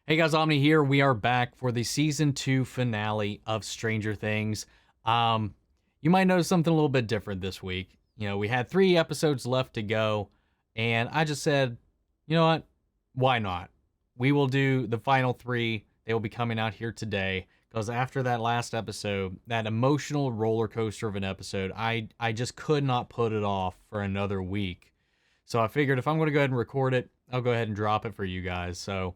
Hey guys, Omni here. We are back for the season 2 finale of Stranger Things. You might notice something a little bit different this week. You know, we had 3 episodes left to go, and I just said, you know what? Why not? We will do the final 3. They will be coming out here today, because after that last episode, that emotional roller coaster of an episode, I just could not put it off for another week. So I figured if I'm going to go ahead and record it, I'll go ahead and drop it for you guys. So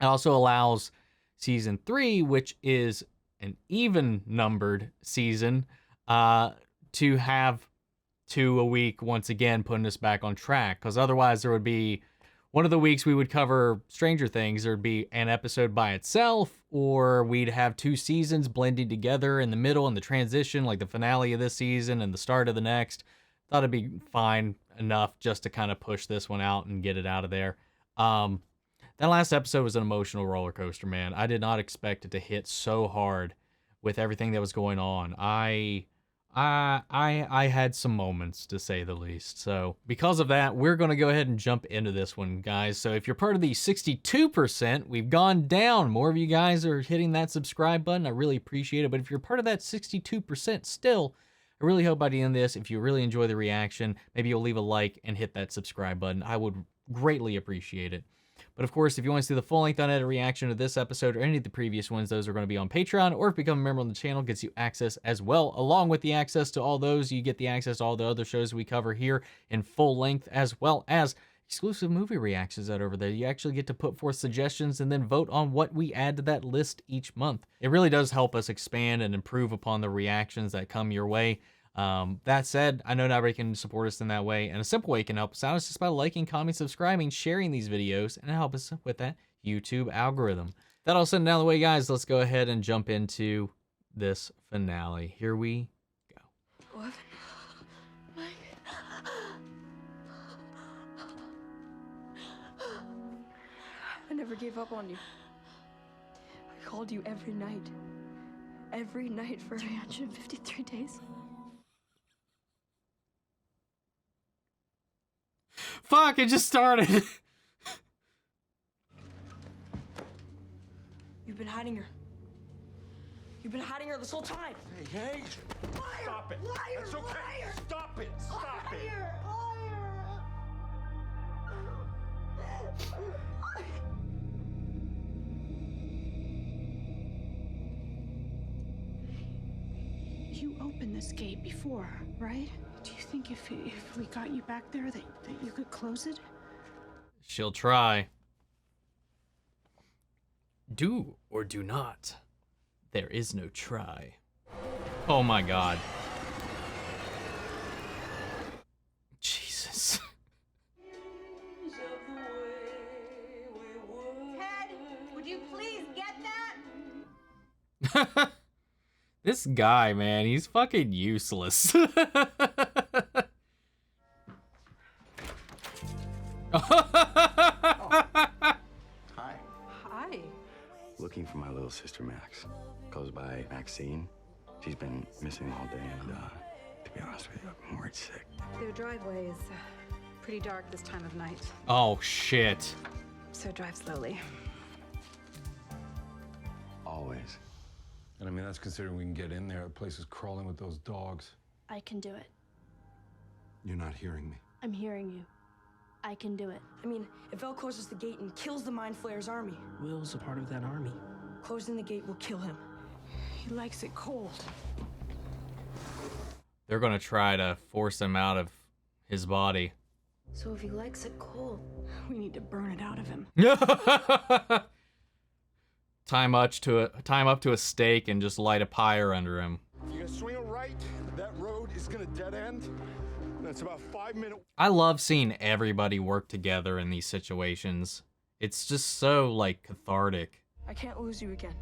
it also allows season 3, which is an even numbered season, to have 2 a week once again, putting us back on track. Because otherwise there would be one of the weeks we would cover Stranger Things. There'd be an episode by itself, or we'd have 2 seasons blending together in the middle and the transition, like the finale of this season and the start of the next. Thought it'd be fine enough just to kind of push this one out and get it out of there. That last episode was an emotional roller coaster, man. I did not expect it to hit so hard with everything that was going on. I had some moments, to say the least. So because of that, we're going to go ahead and jump into this one, guys. So if you're part of the 62%, we've gone down. More of you guys are hitting that subscribe button. I really appreciate it. But if you're part of that 62% still, I really hope by the end of this, if you really enjoy the reaction, maybe you'll leave a like and hit that subscribe button. I would greatly appreciate it. But of course, if you want to see the full-length unedited reaction to this episode or any of the previous ones, those are going to be on Patreon, or if you become a member on the channel, gets you access as well. Along with the access to all those, you get the access to all the other shows we cover here in full length, as well as exclusive movie reactions that are over there. You actually get to put forth suggestions and then vote on what we add to that list each month. It really does help us expand and improve upon the reactions that come your way. That said, I know not everybody can support us in that way, and a simple way you can help us out is just by liking, commenting, subscribing, sharing these videos, and help us with that YouTube algorithm. That all said, down the way, guys, let's go ahead and jump into this finale. Here we go. What? Mike. I never gave up on you. I called you every night. Every night for 353 days. Fuck, it just started. You've been hiding her. You've been hiding her this whole time. Hey, Liar! stop it. Liar! That's okay. Liar! Stop it. Stop it. Liar! You opened this gate before, right? Do you think if we got you back there that you could close it? She'll try. Do or do not. There is no try. Oh my god. Jesus. Ted, would you please get that? This guy, man, he's fucking useless. Hi. Hi. Looking for my little sister Max. Goes by Maxine. She's been missing all day, and to be honest with you, I'm worried sick. Their driveway is pretty dark this time of night, Oh shit. so drive slowly. Always. And I mean, that's considering we can get in there. The place is crawling with those dogs. I can do it. You're not hearing me. I'm hearing you. I can do it. I mean, if El closes the gate and kills the Mind Flayer's army, Will's a part of that army. closing the gate will kill him. He likes it cold. They're gonna try to force him out of his body. So if he likes it cold, We need to burn it out of him. Time up to a stake and just light a pyre under him. You're gonna swing a right. That road is gonna dead end. That's about 5 minutes. I love seeing everybody work together in these situations. It's just so, like, cathartic. I can't lose you again.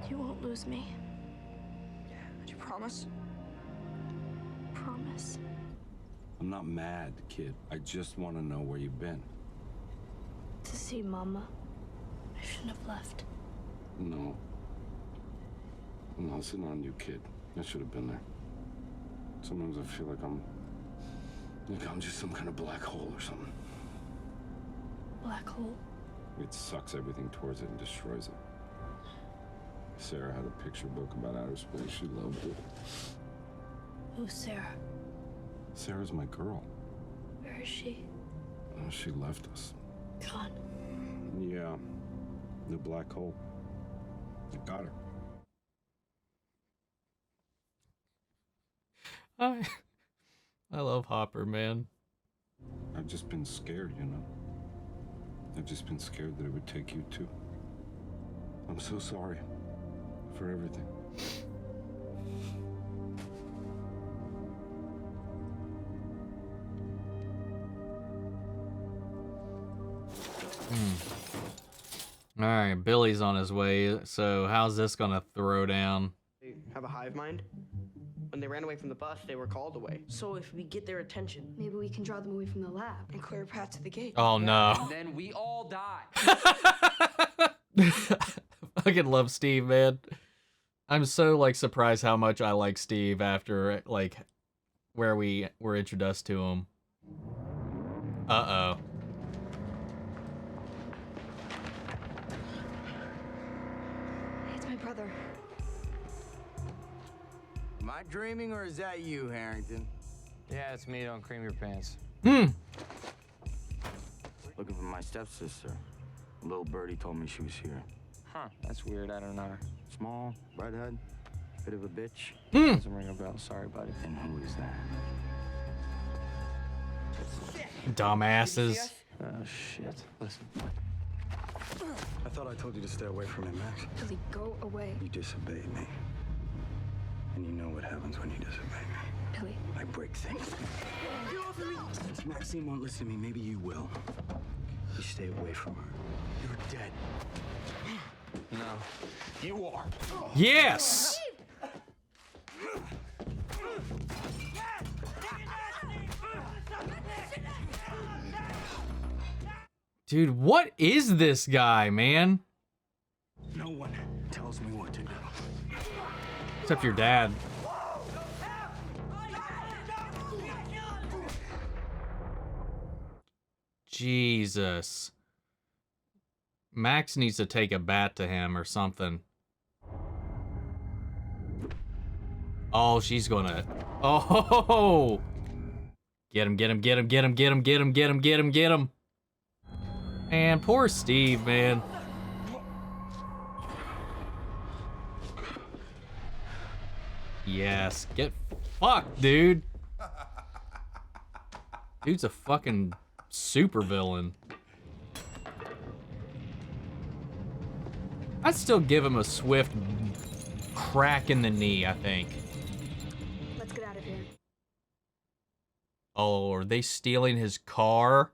You won't lose me. Do you promise? Promise. I'm not mad, kid. I just want to know where you've been. To see Mama. I shouldn't have left. No. No, it's not on you, kid. I should have been there. Sometimes I feel like I'm just some kind of black hole or something. Black hole. It sucks everything towards it and destroys it. Sarah had a picture book about outer space. She loved it. Who's Sarah? Sarah's my girl. Where is she? Oh, she left us. Gone. Yeah. The black hole. I got her. I love Hopper, man. I've just been scared, you know. I've just been scared that it would take you too. I'm so sorry for everything. All right, Billy's on his way. So how's this gonna throw down? They have a hive mind. When they ran away from the bus, they were called away. So if we get their attention Maybe we can draw them away from the lab. and clear a path to the gate. Oh no! And then we all die. I fucking love Steve, man. I'm so like surprised how much I like Steve after like where we were introduced to him. Uh-oh. It's my brother. Am I dreaming or is that you, Harrington? Yeah, it's me. Don't cream your pants. Looking for my stepsister. A little birdie told me she was here. Huh, that's weird. I don't know her. Small, redhead, bit of a bitch. Doesn't ring a bell. Sorry, buddy. And who is that? Dumbasses. Oh, shit. Listen. I thought I told you to stay away from me, Max. Billy, go away. You disobeyed me. And you know what happens when you disobey me. Billy. I break things. Since Maxine won't listen to me, maybe you will. You stay away from her. You're dead. No. You are. Yes! Dude, what is this guy, man? No one tells me what to do. Except your dad. Jesus. Max needs to take a bat to him or something. Oh, she's gonna... Oh! Get him, get him, get him, get him, get him, get him, get him, get him, get him. And poor Steve, man. Yes, get fucked, dude. Dude's a fucking super villain. I'd still give him a swift crack in the knee, I think. Let's get out of here. Oh, are they stealing his car?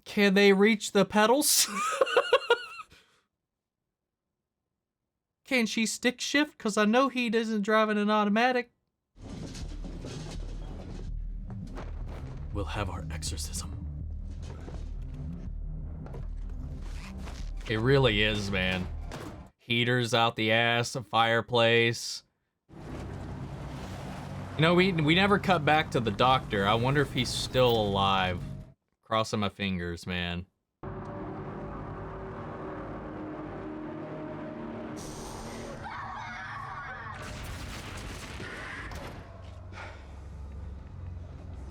Can they reach the pedals? Can she stick shift? Because I know he isn't driving an automatic. We'll have our exorcism. It really is, man. Heaters out the ass, a fireplace. You know, we never cut back to the doctor. I wonder if he's still alive. Crossing my fingers, man.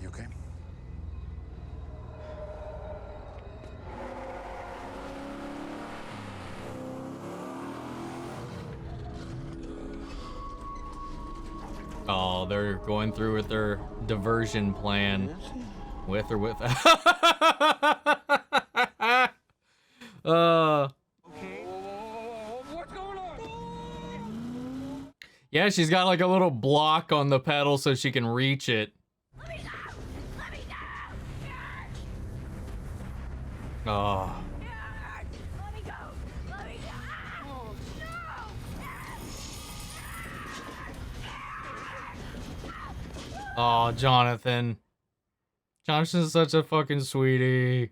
You okay? Oh, they're going through with their diversion plan. With or with. What's going on? Yeah, she's got like a little block on the pedal so she can reach it. Let me go! Let me go! Oh. Let me go! Let me go! No! Oh, Jonathan. Jonathan's such a fucking sweetie. I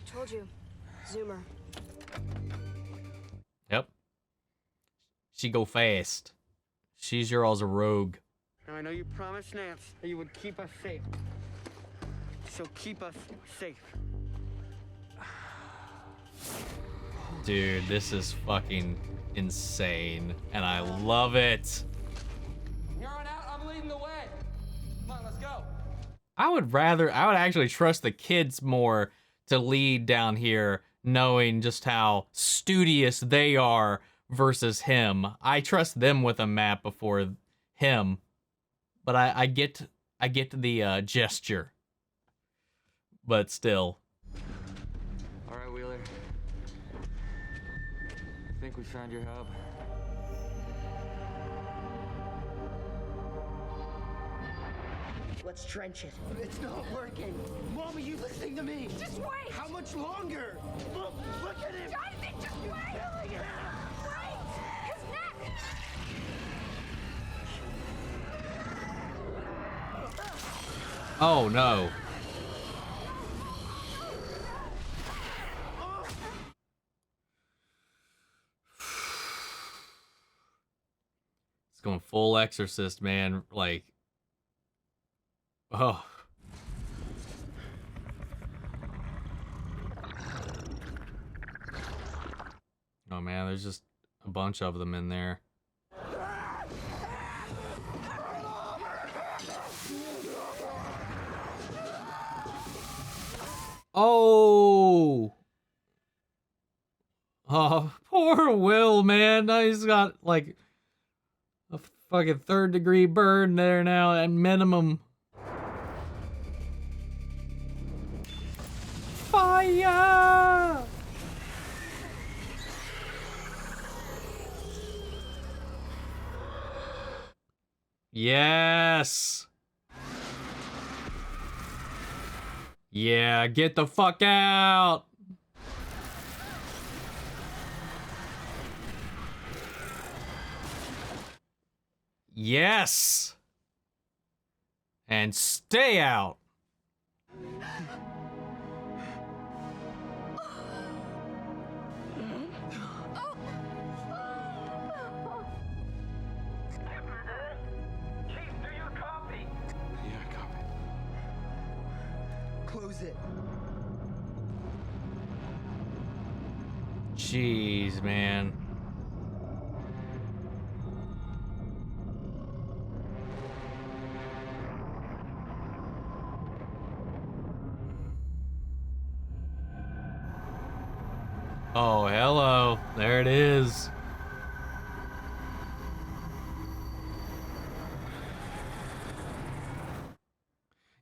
told you. Zoomer. Yep. She go fast. She's your all's a rogue. Now, I know you promised Nance that you would keep us safe. So keep us safe. Dude, this is fucking insane, and I love it. You're on out. I'm leading the way. Come on, let's go. I would actually trust the kids more to lead down here, knowing just how studious they are versus him. I trust them with a map before him, but I get the gesture, but still. All right, Wheeler. I think we found your hub. Let's trench it. It's not working. Mom, are you listening to me? Just wait! How much longer? Look at him! Jonathan, just wait! Killing him! Wait! His neck! Oh no. It's going full exorcist, man. Like, oh. Oh man, there's just a bunch of them in there. Oh. Oh, poor Will, man. Now he's got like a fucking 3rd-degree burn there now at minimum. Fire! Yes. Yeah, get the fuck out. Yes. And stay out. Close it. Jeez, man. Oh, hello. There it is.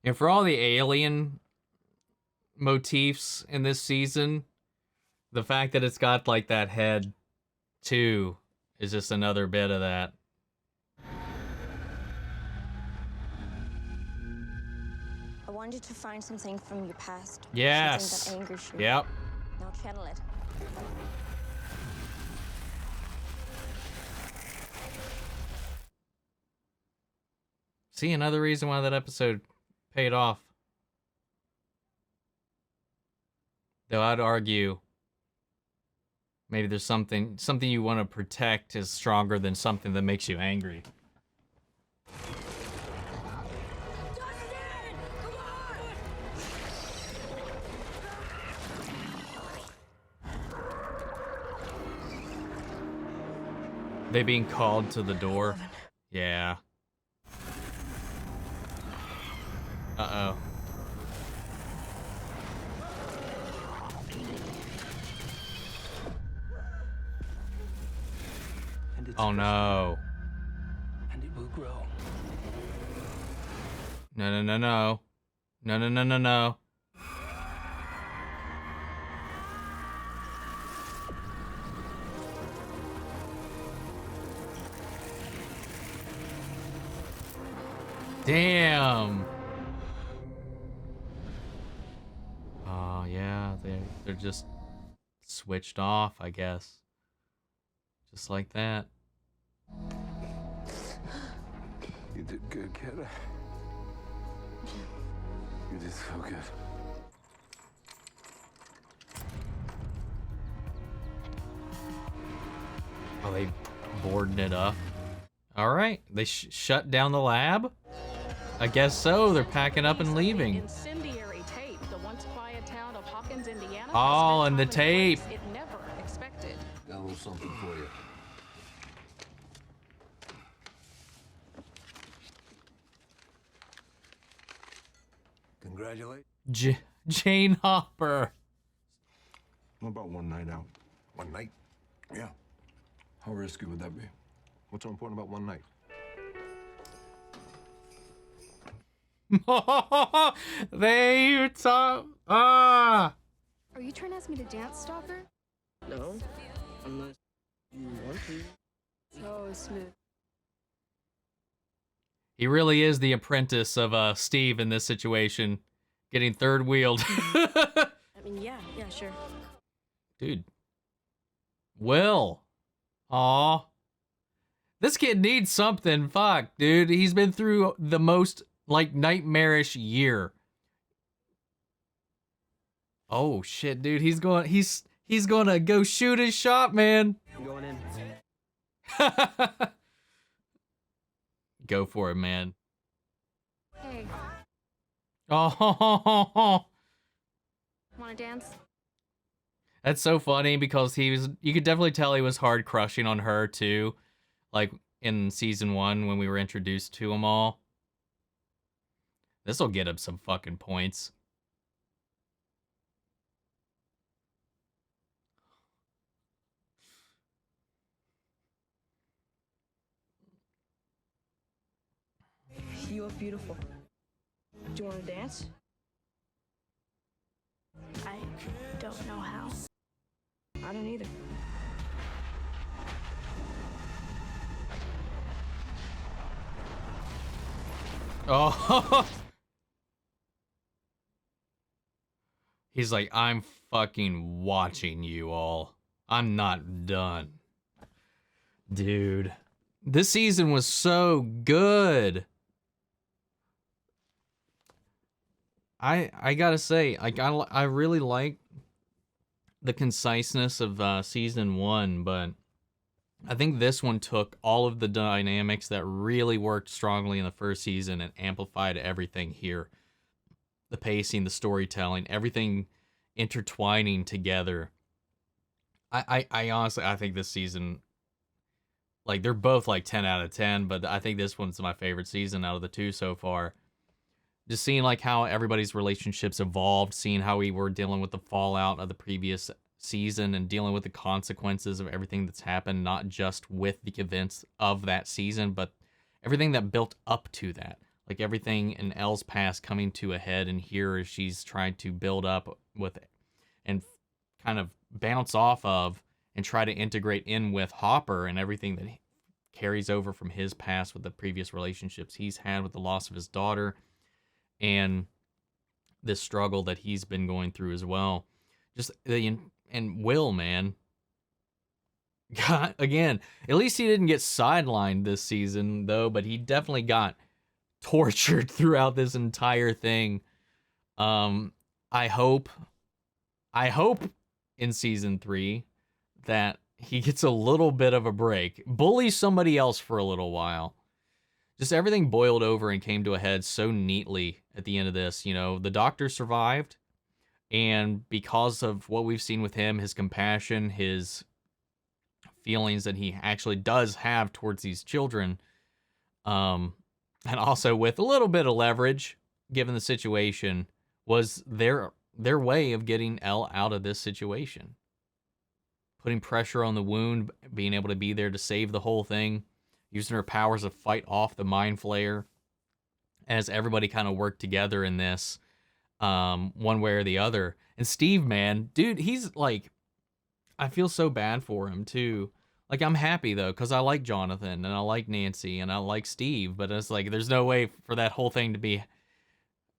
And for all the alien motifs in this season, the fact that it's got like that head too is just another bit of that. I want you to find something from your past. Yes. Something that angers you. Yep. Now channel it. See, another reason why that episode paid off. Though I'd argue maybe there's something you want to protect is stronger than something that makes you angry. They being called to the door. Yeah. Uh-oh. Oh no. And it will grow. No, no, no, no. No, no, no, no, no. Damn. Oh, yeah, they're just switched off, I guess. Just like that. You did good, Cara. You did so good. Oh, they boarding it up. All right, they shut down the lab? I guess so. They're packing up and leaving. Incendiary tape. The once quiet town of Hawkins, Indiana. Oh, and the tape. It never expected. little something for you. Congratulate. Jane Hopper. What about one night out? One night? Yeah. How risky would that be? What's so important about one night? They talk. Ah. Are you trying to ask me to dance, Stopper? No, unless you want to. So smooth. He really is the apprentice of Steve in this situation, getting third wheeled. I mean, yeah, sure. Dude. Will. Aw. This kid needs something. Fuck, dude. He's been through the most, like, nightmarish year. Oh, shit, dude. He's gonna go shoot his shot, man. I'm going in. Go for it, man. Hey, Oh, wanna dance? that's so funny because you could definitely tell he was hard crushing on her too. Like in season 1 when we were introduced to them all. This'll get him some fucking points. You look beautiful. Do you wanna dance? I don't know how. I don't either. Oh. He's like, I'm fucking watching you all. I'm not done. Dude. This season was so good. I gotta say, like, I really like the conciseness of season 1, but I think this one took all of the dynamics that really worked strongly in the first season and amplified everything here. The pacing, the storytelling, everything intertwining together. I honestly, I think this season, like, they're both like 10 out of 10, but I think this one's my favorite season out of the two so far. Just seeing like how everybody's relationships evolved, seeing how we were dealing with the fallout of the previous season and dealing with the consequences of everything that's happened, not just with the events of that season, but everything that built up to that. Like everything in Elle's past coming to a head, and here as she's trying to build up with it and kind of bounce off of and try to integrate in with Hopper and everything that carries over from his past with the previous relationships he's had with the loss of his daughter and this struggle that he's been going through as well. Just and Will, man. God, again, at least he didn't get sidelined this season though, but he definitely got tortured throughout this entire thing. I hope in season 3 that he gets a little bit of a break, bullies somebody else for a little while. Just everything boiled over and came to a head so neatly at the end of this. You know, the doctor survived, and because of what we've seen with him, his compassion, his feelings that he actually does have towards these children, and also with a little bit of leverage, given the situation, was their way of getting Elle out of this situation. Putting pressure on the wound, being able to be there to save the whole thing, using her powers to fight off the mind flayer, as everybody kind of worked together in this, one way or the other. And Steve, man, dude, he's like, I feel so bad for him too. Like, I'm happy though, because I like Jonathan and I like Nancy and I like Steve, but it's like there's no way for that whole thing to be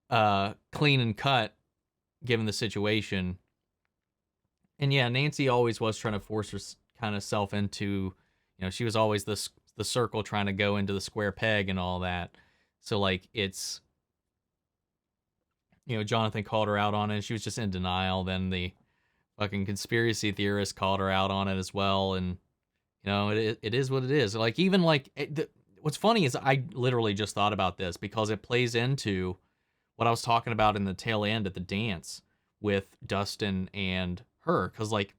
clean and cut given the situation. And yeah, Nancy always was trying to force her kind of self into, you know, she was always the circle trying to go into the square peg and all that. So like, it's, you know, Jonathan called her out on it and she was just in denial. Then the fucking conspiracy theorist called her out on it as well. And, you know, it is what it is. Like, even like, what's funny is I literally just thought about this because it plays into what I was talking about in the tail end at the dance with Dustin and her. Cause like,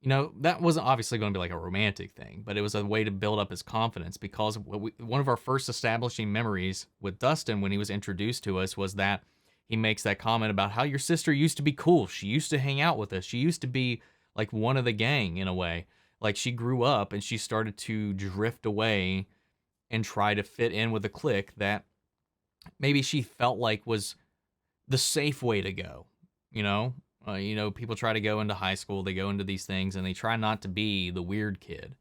you know, that wasn't obviously going to be like a romantic thing, but it was a way to build up his confidence because one of our first establishing memories with Dustin when he was introduced to us was that he makes that comment about how your sister used to be cool. She used to hang out with us. She used to be like one of the gang in a way. Like she grew up and she started to drift away and try to fit in with a clique that maybe she felt like was the safe way to go, you know? People try to go into high school, they go into these things, and they try not to be the weird kid.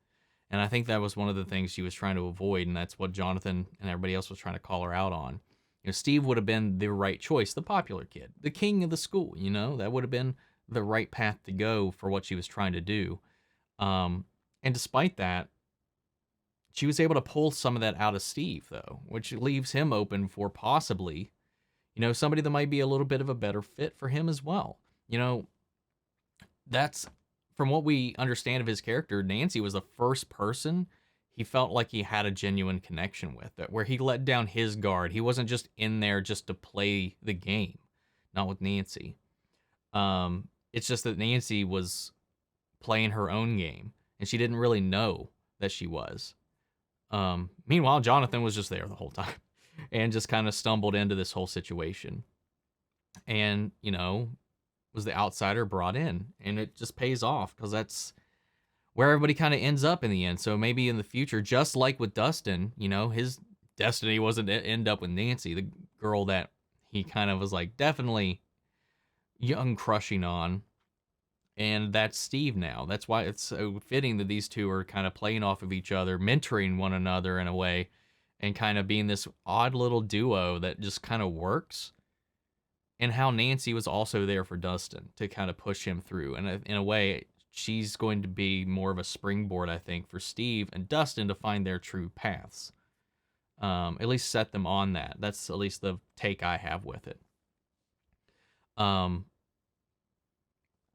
And I think that was one of the things she was trying to avoid, and that's what Jonathan and everybody else was trying to call her out on. Steve would have been the right choice, the popular kid, the king of the school, that would have been the right path to go for what she was trying to do. And despite that, she was able to pull some of that out of Steve, though, which leaves him open for possibly, somebody that might be a little bit of a better fit for him as well. That's from what we understand of his character. Nancy was the first person he felt like he had a genuine connection with, that where he let down his guard. He wasn't just in there just to play the game, not with Nancy. It's just that Nancy was playing her own game, and she didn't really know that she was. Meanwhile, Jonathan was just there the whole time and just kind of stumbled into this whole situation. And, was the outsider brought in, and it just pays off because that's where everybody kind of ends up in the end. So maybe in the future, just like with Dustin, his destiny wasn't to end up with Nancy, the girl that he kind of was like definitely young crushing on. And that's Steve now. That's why it's so fitting that these two are kind of playing off of each other, mentoring one another in a way, and kind of being this odd little duo that just kind of works. And how Nancy was also there for Dustin to kind of push him through. And in a way, she's going to be more of a springboard, I think, for Steve and Dustin to find their true paths. At least set them on that. That's at least the take I have with it. And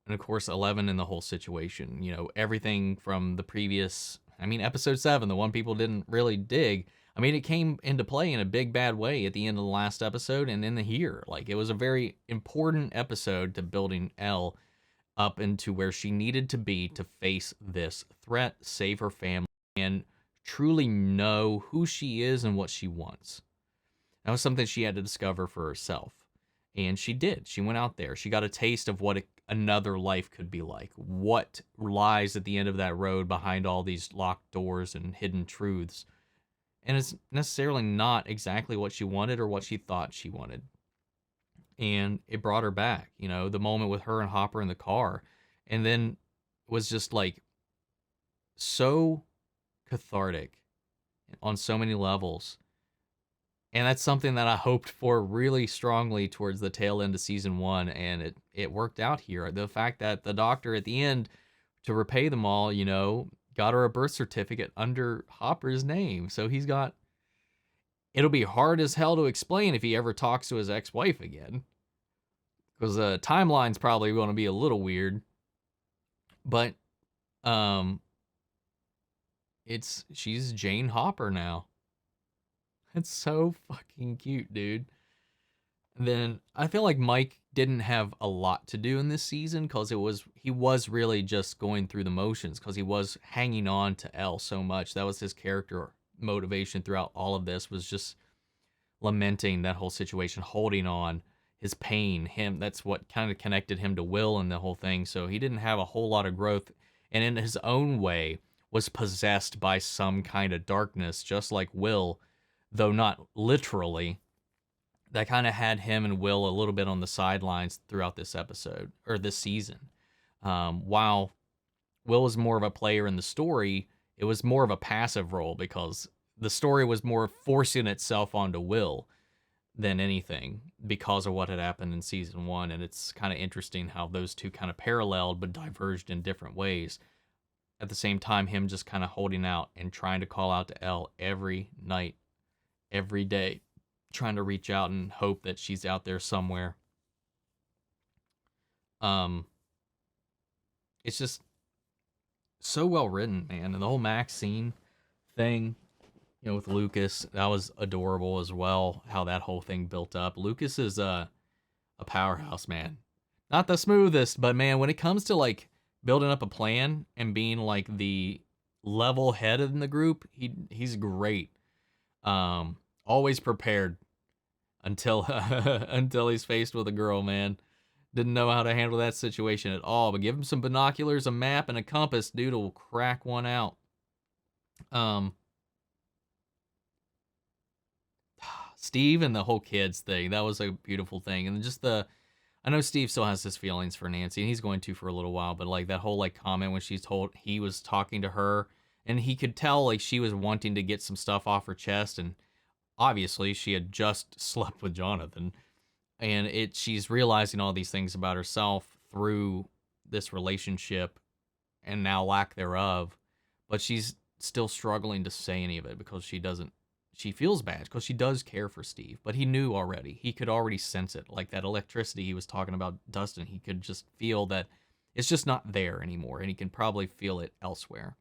of course, 11 in the whole situation. Everything from the previous, episode 7, the one people didn't really dig. It came into play in a big bad way at the end of the last episode and in the here. Like, it was a very important episode to building Elle up into where she needed to be to face this threat, save her family, and truly know who she is and what she wants. That was something she had to discover for herself. And she did. She went out there. She got a taste of what another life could be like. What lies at the end of that road behind all these locked doors and hidden truths. And it's necessarily not exactly what she wanted or what she thought she wanted. And it brought her back, the moment with her and Hopper in the car. And then was just like so cathartic on so many levels. And that's something that I hoped for really strongly towards the tail end of season 1. And it worked out here. The fact that the doctor at the end, to repay them all, got her a birth certificate under Hopper's name. So it'll be hard as hell to explain if he ever talks to his ex-wife again. Because the timeline's probably going to be a little weird. But, she's Jane Hopper now. It's so fucking cute, dude. And then I feel like Mike didn't have a lot to do in this season because he was really just going through the motions because he was hanging on to Elle so much. That was his character motivation throughout all of this, was just lamenting that whole situation, holding on, his pain. That's what kind of connected him to Will and the whole thing. So he didn't have a whole lot of growth, and in his own way was possessed by some kind of darkness, just like Will, though not literally. That kind of had him and Will a little bit on the sidelines throughout this episode, or this season. While Will was more of a player in the story, it was more of a passive role because the story was more forcing itself onto Will than anything because of what had happened in season 1. And it's kind of interesting how those two kind of paralleled but diverged in different ways. At the same time, him just kind of holding out and trying to call out to Elle every night, every day, trying to reach out and hope that she's out there somewhere. It's just so well written, man. And the whole Max scene thing, with Lucas, that was adorable as well, how that whole thing built up. Lucas is a powerhouse, man. Not the smoothest, but man, when it comes to like building up a plan and being like the level head in the group, he's great. Always prepared until until he's faced with a girl, man. Didn't know how to handle that situation at all, but give him some binoculars, a map, and a compass, dude will crack one out. Steve and the whole kids thing, that was a beautiful thing. And just I know Steve still has his feelings for Nancy, and he's going to for a little while, but like that whole like comment when she's told he was talking to her, and he could tell like she was wanting to get some stuff off her chest, and obviously she had just slept with Jonathan, and she's realizing all these things about herself through this relationship and now lack thereof, but she's still struggling to say any of it because she feels bad because she does care for Steve, but he knew already. He could already sense it. Like that electricity he was talking about, Dustin, he could just feel that it's just not there anymore, and he can probably feel it elsewhere.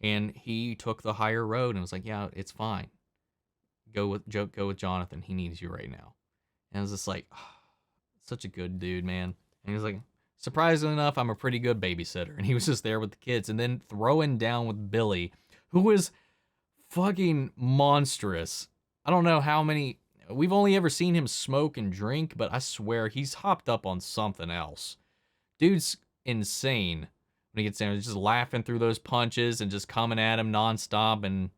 And he took the higher road and was like, yeah, it's fine. Go with Jonathan. He needs you right now. And I was just like, oh, such a good dude, man. And he was like, surprisingly enough, I'm a pretty good babysitter. And he was just there with the kids, and then throwing down with Billy, who was fucking monstrous. I don't know how many, we've only ever seen him smoke and drink, but I swear he's hopped up on something else. Dude's insane when he gets down. He's just laughing through those punches and just coming at him nonstop. And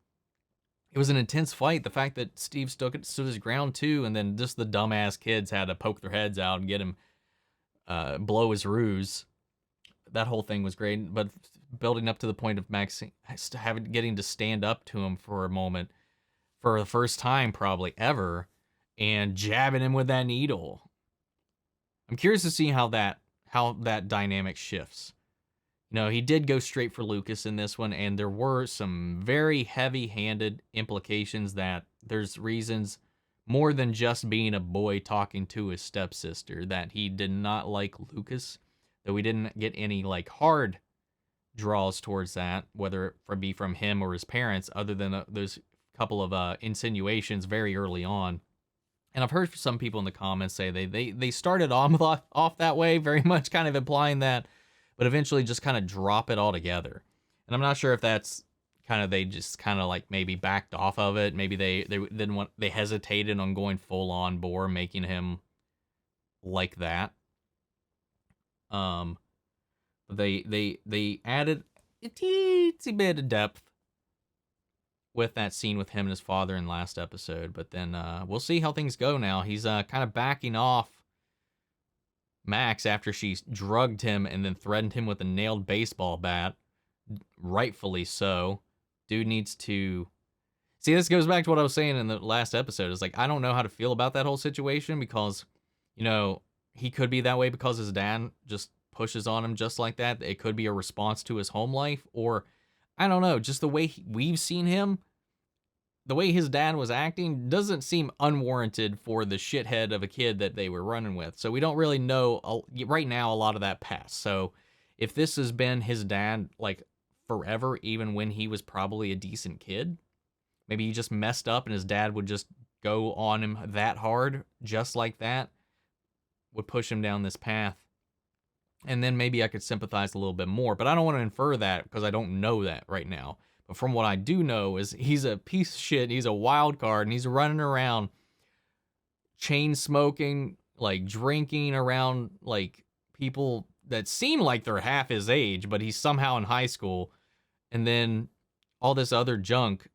it was an intense fight. The fact that Steve stood his ground too, and then just the dumbass kids had to poke their heads out and get him, blow his ruse. That whole thing was great. But building up to the point of Maxine getting to stand up to him for a moment, for the first time probably ever, and jabbing him with that needle. I'm curious to see how that dynamic shifts. You know, he did go straight for Lucas in this one, and there were some very heavy-handed implications that there's reasons more than just being a boy talking to his stepsister that he did not like Lucas, though we didn't get any like hard draws towards that, whether it be from him or his parents, other than those couple of insinuations very early on. And I've heard some people in the comments say they started off that way, very much kind of implying that, but eventually just kind of drop it all together. And I'm not sure if that's kind of, they just kind of like maybe backed off of it. Maybe they hesitated on going full on bore, making him like that. They added a teensy bit of depth with that scene with him and his father in last episode, but then we'll see how things go now. He's kind of backing off Max after she drugged him and then threatened him with a nailed baseball bat. Rightfully so. Dude needs to... See, this goes back to what I was saying in the last episode. It's like, I don't know how to feel about that whole situation because, you know, he could be that way because his dad just pushes on him just like that. It could be a response to his home life, or I don't know, just the way we've seen him, the way his dad was acting doesn't seem unwarranted for the shithead of a kid that they were running with. So we don't really know right now a lot of that past. So if this has been his dad like forever, even when he was probably a decent kid, maybe he just messed up and his dad would just go on him that hard, just like that, would push him down this path. And then maybe I could sympathize a little bit more, but I don't want to infer that because I don't know that right now. But from what I do know is he's a piece of shit. He's a wild card, and he's running around chain smoking, like drinking around like people that seem like they're half his age, but he's somehow in high school. And then all this other junk,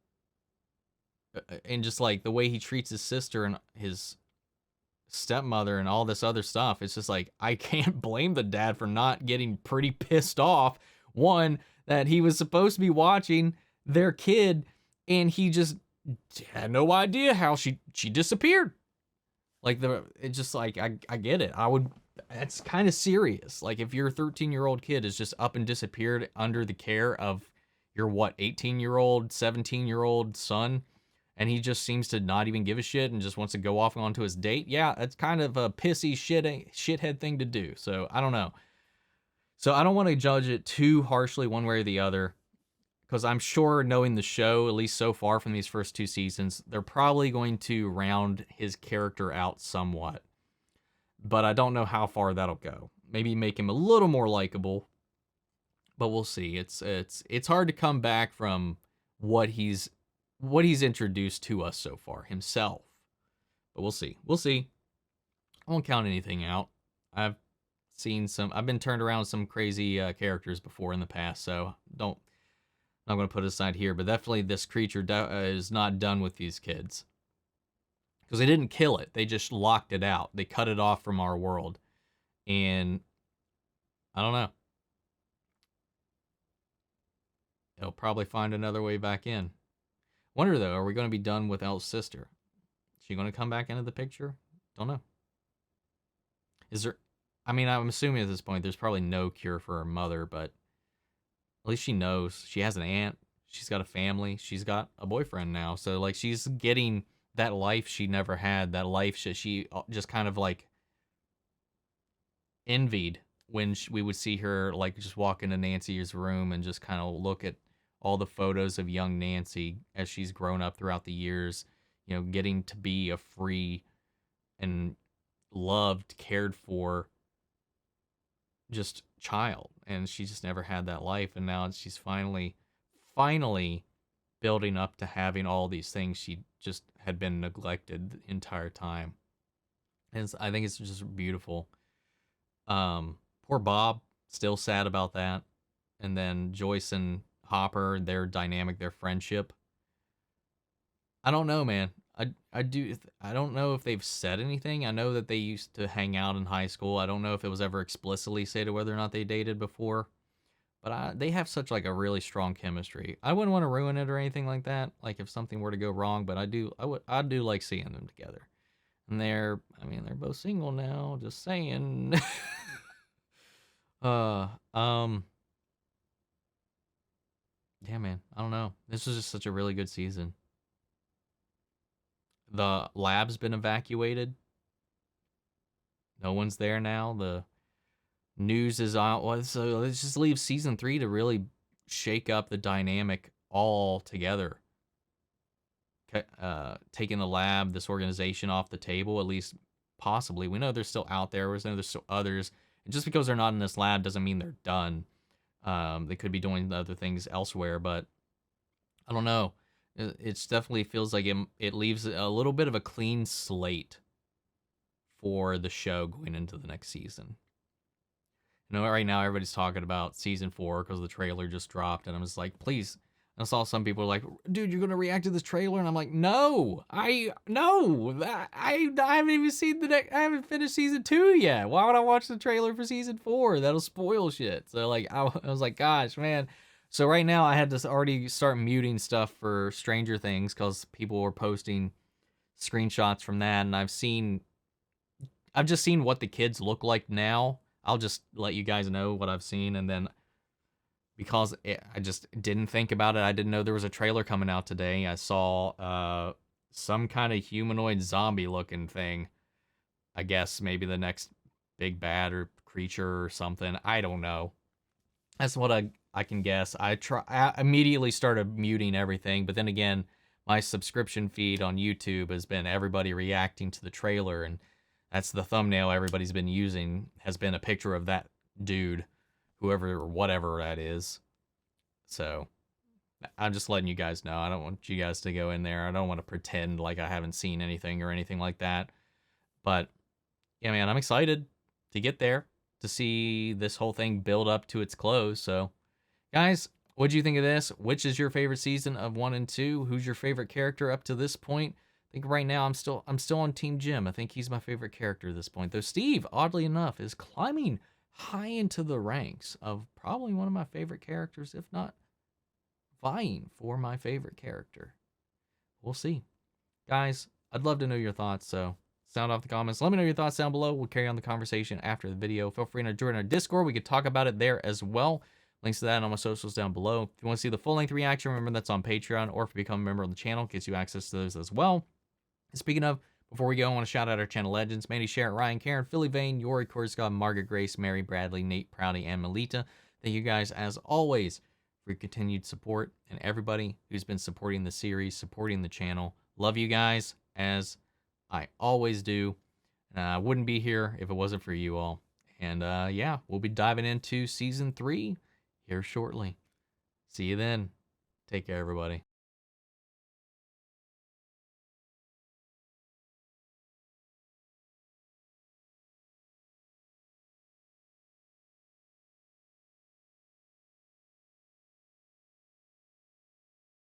and just like the way he treats his sister and his stepmother and all this other stuff. It's just like, I can't blame the dad for not getting pretty pissed off. One, that he was supposed to be watching their kid and he just had no idea how she disappeared. Like it's just like, I get it. That's kind of serious. Like if your 13-year-old kid is just up and disappeared under the care of your 18-year-old, 17-year-old son, and he just seems to not even give a shit and just wants to go off onto his date. Yeah, that's kind of a pissy shithead thing to do. So I don't know. So I don't want to judge it too harshly one way or the other, because I'm sure, knowing the show, at least so far from these first 2 seasons, they're probably going to round his character out somewhat. But I don't know how far that'll go. Maybe make him a little more likable, but we'll see. It's hard to come back from what he's introduced to us so far himself. But we'll see. We'll see. I won't count anything out. I've been turned around some crazy characters before in the past, so I'm not going to put it aside here, but definitely this creature is not done with these kids. Because they didn't kill it. They just locked it out. They cut it off from our world. And I don't know. They'll probably find another way back in. Wonder, though, are we going to be done with Elle's sister? Is she going to come back into the picture? Don't know. Is there... I mean, I'm assuming at this point there's probably no cure for her mother, but at least she knows. She has an aunt. She's got a family. She's got a boyfriend now. So, like, she's getting that life she never had. That life that she just kind of, like, envied when we would see her, like, just walk into Nancy's room and just kind of look at all the photos of young Nancy as she's grown up throughout the years, you know, getting to be a free and loved, cared for just child. And she just never had that life. And now she's finally building up to having all these things she just had been neglected the entire time. And I think it's just beautiful. Poor Bob, still sad about that. And then Joyce and Hopper, their dynamic, their friendship. I don't know, man. I don't know if they've said anything. I know that they used to hang out in high school. I don't know if it was ever explicitly stated whether or not they dated before. But they have such, like, a really strong chemistry. I wouldn't want to ruin it or anything like that, like if something were to go wrong, but I do like seeing them together. And they're both single now, just saying. Yeah, man, I don't know. This was just such a really good season. The lab's been evacuated. No one's there now. The news is out. So let's just leave season 3 to really shake up the dynamic all together. Taking the lab, this organization off the table, at least possibly. We know they're still out there. We know there's still others. And just because they're not in this lab doesn't mean they're done. They could be doing other things elsewhere, but I don't know. It definitely feels like it leaves a little bit of a clean slate for the show going into the next season. You know, right now everybody's talking about season 4 because the trailer just dropped, and I'm just like, please. I saw some people like, dude, you're gonna react to this trailer, and I'm like, no, I haven't even seen I haven't finished season 2 yet. Why would I watch the trailer for season 4? That'll spoil shit. So like, I was like, gosh, man. So right now I had to already start muting stuff for Stranger Things because people were posting screenshots from that, and I've just seen what the kids look like now. I'll just let you guys know what I've seen, and then because I just didn't think about it, I didn't know there was a trailer coming out today. I saw some kind of humanoid zombie looking thing. I guess maybe the next big bad or creature or something. I don't know. That's what I can guess. I immediately started muting everything, but then again, my subscription feed on YouTube has been everybody reacting to the trailer, and that's the thumbnail everybody's been using, has been a picture of that dude, whoever or whatever that is. So I'm just letting you guys know. I don't want you guys to go in there. I don't want to pretend like I haven't seen anything or anything like that. But yeah, man, I'm excited to get there, to see this whole thing build up to its close. So guys, what do you think of this? Which is your favorite season of 1 and 2? Who's your favorite character up to this point? I think right now I'm still on Team Jim. I think he's my favorite character at this point. Though Steve, oddly enough, is climbing high into the ranks of probably one of my favorite characters, if not vying for my favorite character. We'll see. Guys, I'd love to know your thoughts, so sound off the comments. Let me know your thoughts down below. We'll carry on the conversation after the video. Feel free to join our Discord. We could talk about it there as well. Links to that on my socials down below. If you want to see the full-length reaction, remember that's on Patreon, or if you become a member of the channel, it gives you access to those as well. Speaking of, before we go, I want to shout out our channel legends: Mandy, Sharon, Ryan, Karen, Philly Vane, Yori, Corey Scott, Margaret Grace, Mary, Bradley, Nate, Proudy, and Melita. Thank you guys, as always, for your continued support, and everybody who's been supporting the series, supporting the channel. Love you guys, as I always do. I wouldn't be here if it wasn't for you all. And yeah, we'll be diving into Season 3 here shortly. See you then. Take care, everybody.